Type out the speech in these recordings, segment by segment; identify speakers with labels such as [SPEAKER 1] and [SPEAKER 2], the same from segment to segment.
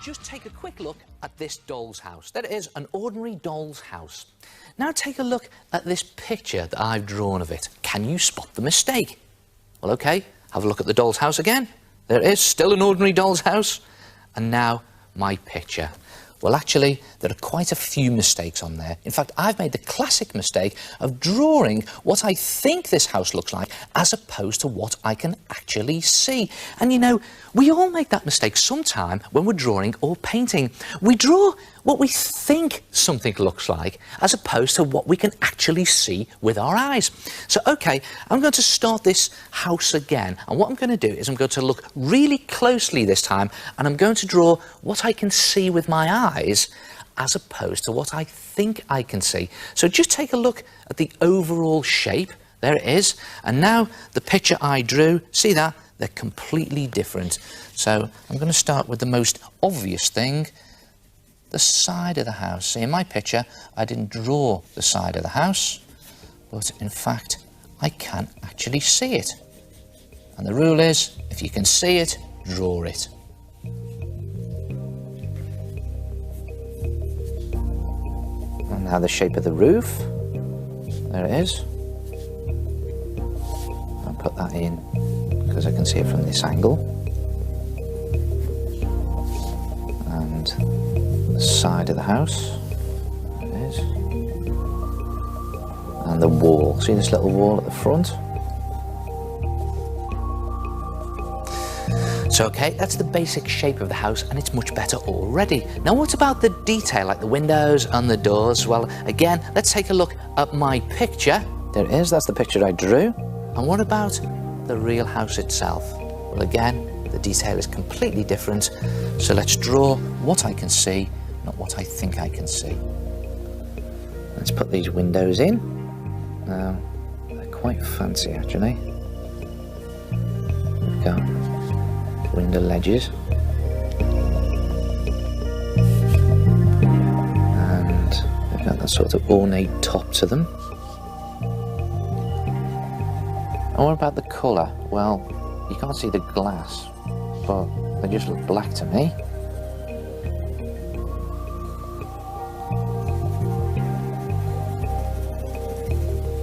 [SPEAKER 1] just take a quick look at this doll's house. There it is, an ordinary doll's house. Now take a look at this picture that I've drawn of it. Can you spot the mistake? Well, okay, have a look at the doll's house again. There it is, still an ordinary doll's house. And now my picture. Well, actually, there are quite a few mistakes on there. In fact, I've made the classic mistake of drawing what I think this house looks like as opposed to what I can actually see. And you know, we all make that mistake sometime when we're drawing or painting. We draw what we think something looks like as opposed to what we can actually see with our eyes. So, okay, I'm going to start this house again. And what I'm going to do is I'm going to look really closely this time and I'm going to draw what I can see with my eyes as opposed to what I think I can see. So just take a look at the overall shape. There it is. And now the picture I drew, see that? They're completely different. So I'm going to start with the most obvious thing, the side of the house. See, in my picture, I didn't draw the side of the house, but in fact, I can actually see it. And the rule is, if you can see it, draw it. And now the shape of the roof. There it is. I'll put that in because I can see it from this angle. And the side of the house. There it is. And the wall. See this little wall at the front? So, okay, that's the basic shape of the house and it's much better already. Now, what about the detail, like the windows and the doors? Well, again, let's take a look at my picture. There it is, that's the picture I drew. And what about the real house itself? Well, again, the detail is completely different. So let's draw what I can see, not what I think I can see. Let's put these windows in. Now, they're quite fancy, actually. We've got window ledges and they've got that sort of ornate top to them. And what about the colour? Well, you can't see the glass, but they just look black to me.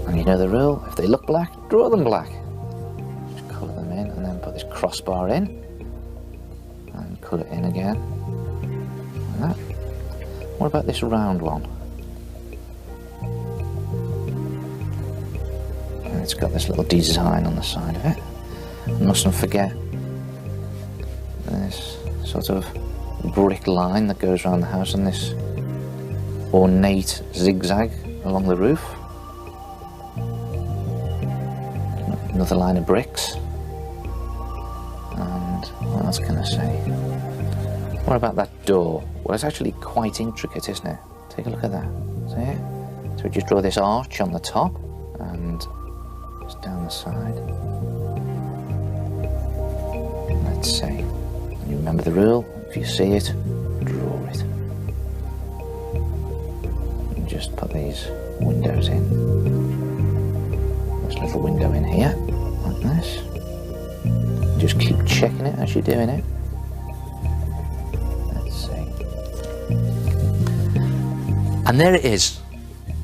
[SPEAKER 1] And you know the rule, if they look black, draw them black. Just colour them in and then put this crossbar in. And cut it in again, like that. What about this round one? And it's got this little design on the side of it. And mustn't forget this sort of brick line that goes around the house and this ornate zigzag along the roof. Another line of bricks. What else can I say? What about that door? Well, it's actually quite intricate, isn't it? Take a look at that. See it? So we just draw this arch on the top and just down the side. Let's see. You remember the rule? If you see it, draw it. And just put these windows in. This little window in here, like this. Just keep checking it as you're doing it. Let's see. And there it is.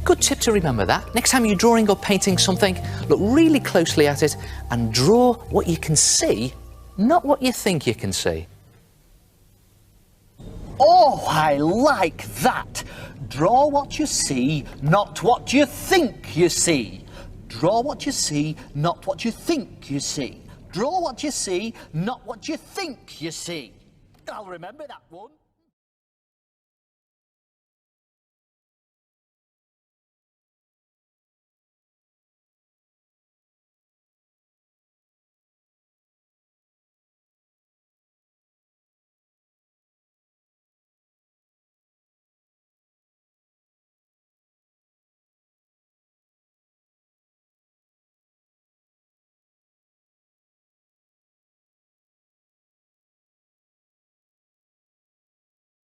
[SPEAKER 1] Good tip to remember that. Next time you're drawing or painting something, look really closely at it and draw what you can see, not what you think you can see.
[SPEAKER 2] Oh, I like that. Draw what you see, not what you think you see. Draw what you see, not what you think you see. Draw what you see, not what you think you see. I'll remember that one.